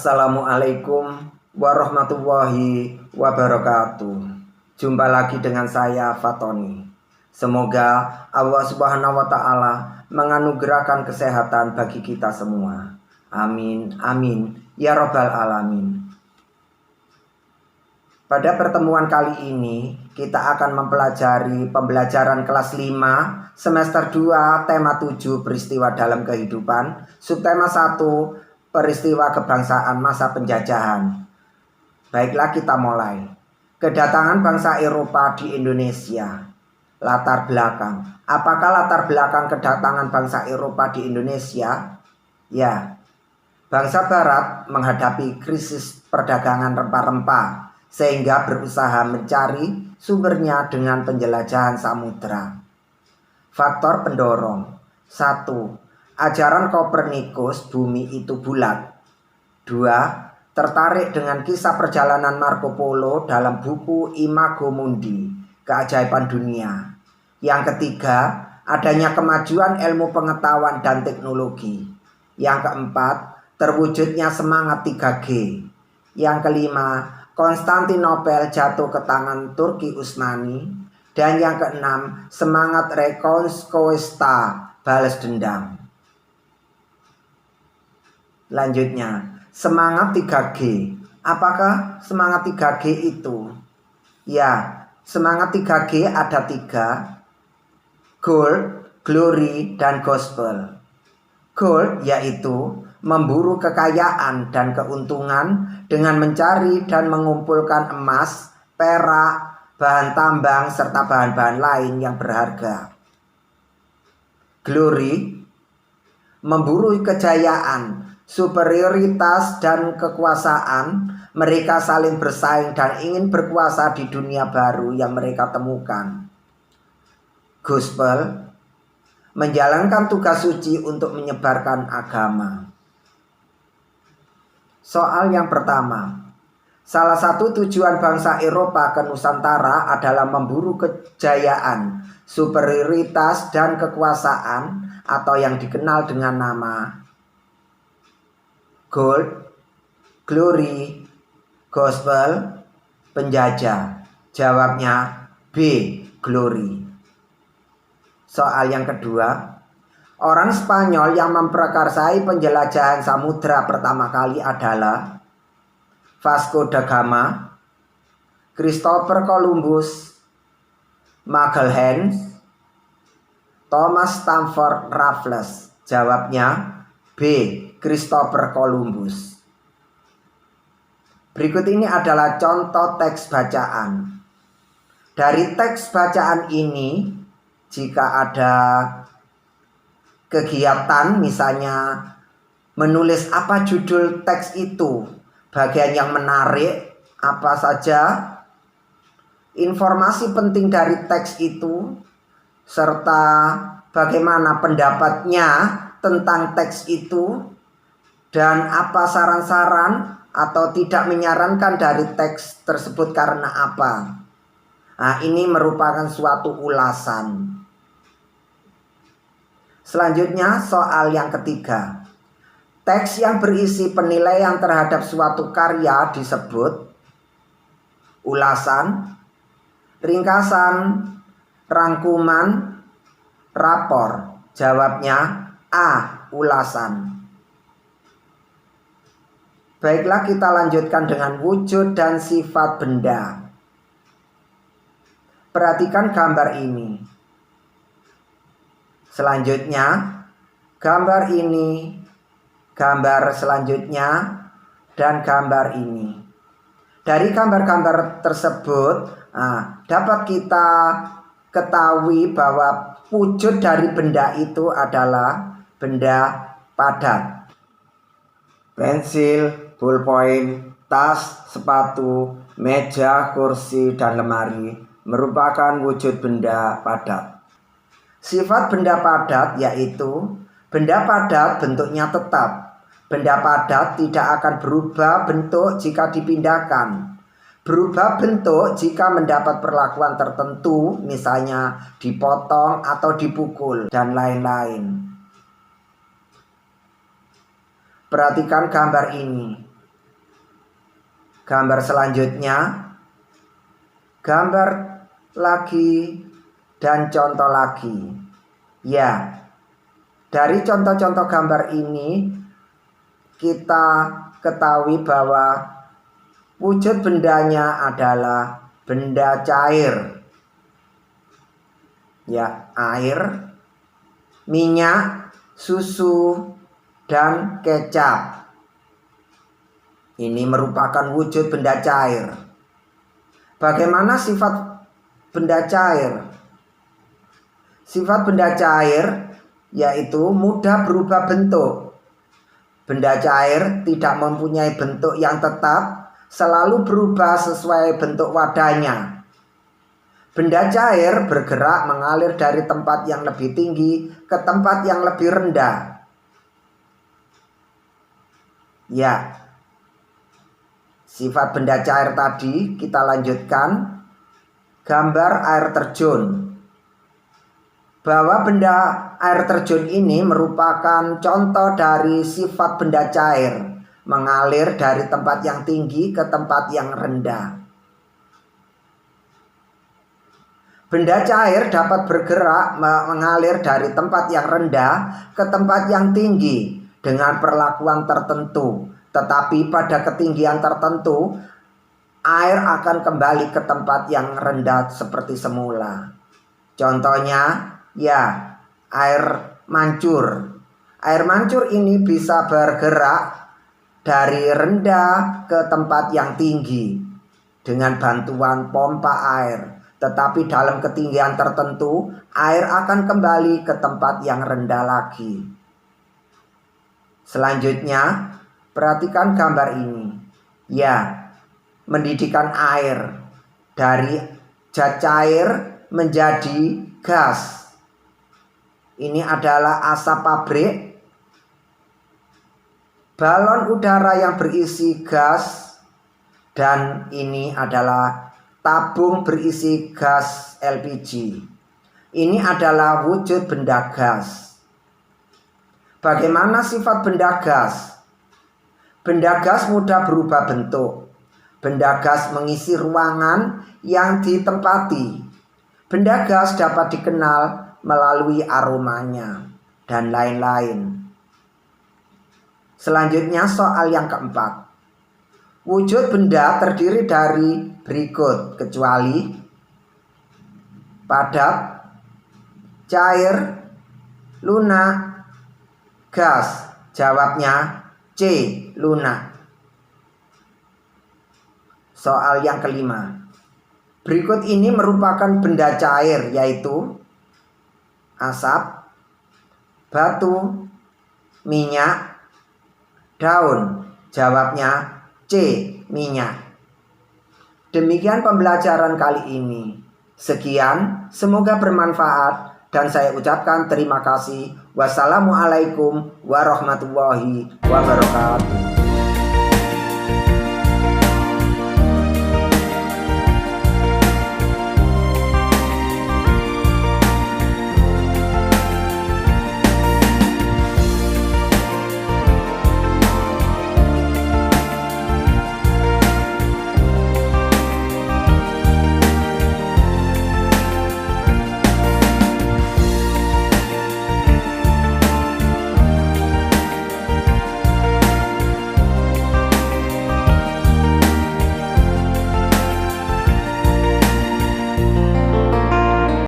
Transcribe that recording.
Assalamualaikum warahmatullahi wabarakatuh. Jumpa lagi dengan saya Fatoni. Semoga Allah Subhanahu wa Ta'ala menganugerahkan kesehatan bagi kita semua. Amin, amin, ya Rabbal Alamin. Pada pertemuan kali ini kita akan mempelajari pembelajaran kelas 5 semester 2 tema 7 peristiwa dalam kehidupan, subtema 1 peristiwa kebangsaan masa penjajahan. Baiklah, kita mulai. Kedatangan bangsa Eropa di Indonesia. Latar belakang. Apakah latar belakang kedatangan bangsa Eropa di Indonesia? Ya, bangsa Barat menghadapi krisis perdagangan rempah-rempah sehingga berusaha mencari sumbernya dengan penjelajahan samudera. Faktor pendorong. 1. Ajaran Kopernikus bumi itu bulat. 2. Tertarik dengan kisah perjalanan Marco Polo dalam buku Imago Mundi, Keajaiban Dunia. Yang ketiga, adanya kemajuan ilmu pengetahuan dan teknologi. Yang keempat, terwujudnya semangat 3G. Yang kelima, Konstantinopel jatuh ke tangan Turki Utsmani. Dan yang keenam, semangat Reconquista, balas dendam. Lanjutnya, semangat 3G. Apakah semangat 3G itu? Ya, semangat 3G ada 3. Gold, glory, dan gospel. Gold yaitu memburu kekayaan dan keuntungan dengan mencari dan mengumpulkan emas, perak, bahan tambang, serta bahan-bahan lain yang berharga. Glory, memburu kejayaan, superioritas, dan kekuasaan. Mereka saling bersaing dan ingin berkuasa di dunia baru yang mereka temukan. Gospel, menjalankan tugas suci untuk menyebarkan agama. Soal yang pertama. Salah satu tujuan bangsa Eropa ke Nusantara adalah memburu kejayaan, superioritas, dan kekuasaan, atau yang dikenal dengan nama gold, glory, gospel, penjajah. Jawabnya B, glory. Soal yang kedua. Orang Spanyol yang memprakarsai penjelajahan samudera pertama kali adalah Vasco da Gama, Christopher Columbus, Magellan, Thomas Stamford Raffles. Jawabnya B, Christopher Columbus. Berikut ini adalah contoh teks bacaan. Dari teks bacaan ini, jika ada kegiatan misalnya menulis apa judul teks itu, bagian yang menarik, apa saja informasi penting dari teks itu, serta bagaimana pendapatnya tentang teks itu, dan apa saran-saran atau tidak menyarankan dari teks tersebut karena apa. Nah, ini merupakan suatu ulasan. Selanjutnya soal yang ketiga. Teks yang berisi penilaian terhadap suatu karya disebut ulasan, ringkasan, rangkuman, rapor. Jawabnya A, ulasan. Baiklah, kita lanjutkan dengan wujud dan sifat benda. Perhatikan gambar ini. Selanjutnya, gambar ini, gambar selanjutnya, dan gambar ini. Dari gambar-gambar tersebut, dapat kita ketahui bahwa wujud dari benda itu adalah benda padat. Pensil, ballpoint, tas, sepatu, meja, kursi, dan lemari merupakan wujud benda padat. Sifat benda padat yaitu benda padat bentuknya tetap. Benda padat tidak akan berubah bentuk jika dipindahkan. Berubah bentuk jika mendapat perlakuan tertentu, misalnya dipotong atau dipukul, dan lain-lain. Perhatikan gambar ini. Gambar selanjutnya, gambar lagi dan contoh lagi. Ya, dari contoh-contoh gambar ini kita ketahui bahwa wujud bendanya adalah benda cair. Ya, air, minyak, susu, dan kecap. Ini merupakan wujud benda cair. Bagaimana sifat benda cair? Sifat benda cair yaitu mudah berubah bentuk. Benda cair tidak mempunyai bentuk yang tetap, selalu berubah sesuai bentuk wadahnya. Benda cair bergerak mengalir dari tempat yang lebih tinggi ke tempat yang lebih rendah. Ya, sifat benda cair tadi kita lanjutkan. Gambar air terjun. Bahwa benda air terjun ini merupakan contoh dari sifat benda cair, mengalir dari tempat yang tinggi ke tempat yang rendah. Benda cair dapat bergerak mengalir dari tempat yang rendah ke tempat yang tinggi dengan perlakuan tertentu. Tetapi pada ketinggian tertentu, air akan kembali ke tempat yang rendah seperti semula. Contohnya, ya, air mancur. Air mancur ini bisa bergerak dari rendah ke tempat yang tinggi dengan bantuan pompa air. Tetapi dalam ketinggian tertentu, air akan kembali ke tempat yang rendah lagi. Selanjutnya, perhatikan gambar ini. Ya, mendidihkan air dari zat cair menjadi gas. Ini adalah asap pabrik, balon udara yang berisi gas, dan ini adalah tabung berisi gas LPG. Ini adalah wujud benda gas. Bagaimana sifat benda gas? Benda gas mudah berubah bentuk. Benda gas mengisi ruangan yang ditempati. Benda gas dapat dikenal melalui aromanya dan lain-lain. Selanjutnya soal yang keempat. Wujud benda terdiri dari berikut, kecuali padat, cair, lunak, gas. Jawabnya C, lunak. Soal yang kelima. Berikut ini merupakan benda cair, yaitu asap, batu, minyak, daun. Jawabnya C, minyak. Demikian pembelajaran kali ini. Sekian, semoga bermanfaat dan saya ucapkan terima kasih. Wassalamualaikum warahmatullahi wabarakatuh.